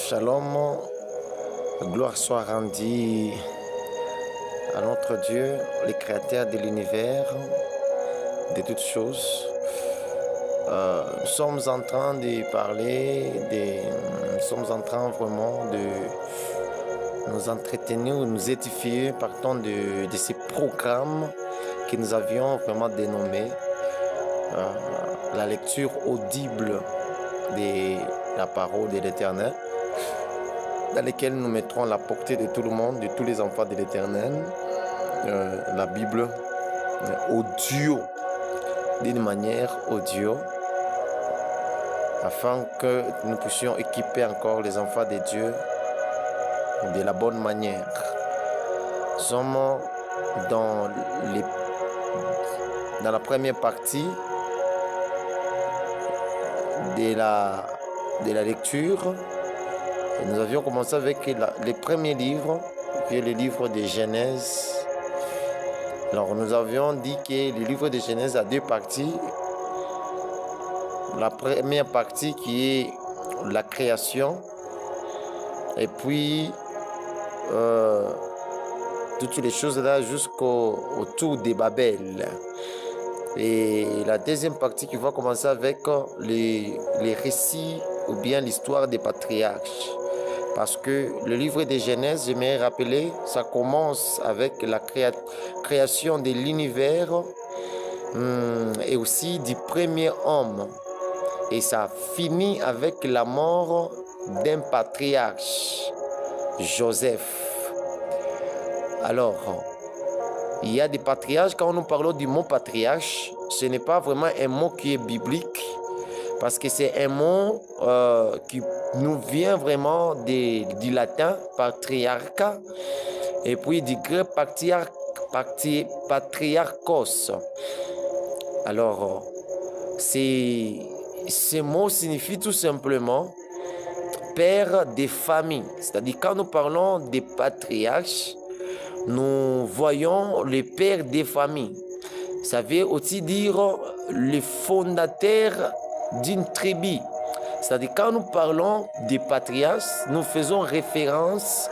Shalom, gloire soit rendue à notre Dieu, le créateur de l'univers, de toutes choses. Nous sommes en train de parler, nous sommes en train vraiment de nous entretenir, nous édifier partant de ces programmes que nous avions vraiment dénommés la lecture audible de la parole de l'Éternel, dans lesquels nous mettrons la portée de tout le monde, de tous les enfants de l'Éternel, la Bible audio, d'une manière audio, afin que nous puissions équiper encore les enfants de Dieu de la bonne manière. Nous sommes dans la première partie de la lecture. Et nous avions commencé avec les premiers livres, qui est le livre de Genèse. Alors nous avions dit que le livre de Genèse a deux parties. La première partie qui est la création, et puis toutes les choses là jusqu'au tour de Babel. Et la deuxième partie qui va commencer avec les récits ou bien l'histoire des patriarches. Parce que le livre de Genèse, j'aimerais rappeler, ça commence avec la création de l'univers et aussi du premier homme. Et ça finit avec la mort d'un patriarche, Joseph. Alors, il y a des patriarches. Quand nous parlons du mot patriarche, ce n'est pas vraiment un mot qui est biblique, parce que c'est un mot qui nous vient vraiment du latin patriarca, et puis du grec patriarchos. Alors, ce mot signifie tout simplement père des familles. C'est-à-dire, quand nous parlons des patriarches, nous voyons le père des familles. Ça veut aussi dire le fondateur d'une tribu. C'est-à-dire, quand nous parlons des patriarches, nous faisons référence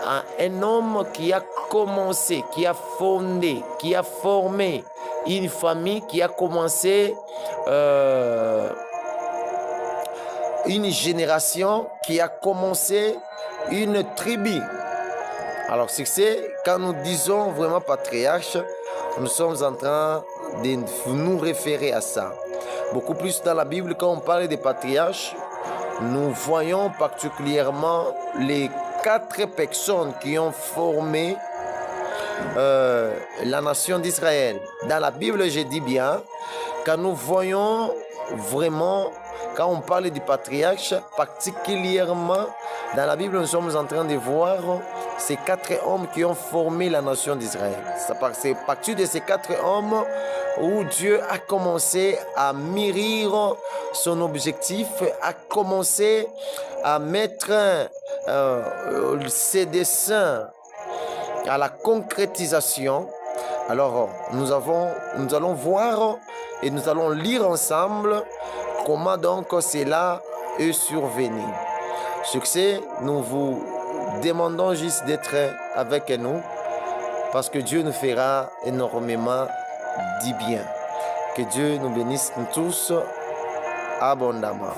à un homme qui a commencé, qui a fondé, qui a formé une famille, qui a commencé une génération, qui a commencé une tribu. Alors, c'est quand nous disons vraiment patriarche, nous sommes en train de nous référer à ça. Beaucoup plus dans la Bible, quand on parle des patriarches, nous voyons particulièrement les 4 personnes qui ont formé la nation d'Israël. Dans la Bible, je dis bien, quand nous voyons vraiment, quand on parle des patriarches, particulièrement dans la Bible, nous sommes en train de voir ces 4 hommes qui ont formé la nation d'Israël. C'est à partir de ces 4 hommes où Dieu a commencé à mûrir son objectif, a commencé à mettre ses desseins à la concrétisation. Alors, nous allons voir et nous allons lire ensemble comment donc cela est survenu. Succès, nous vous demandons juste d'être avec nous, parce que Dieu nous fera énormément du bien. Que Dieu nous bénisse tous abondamment.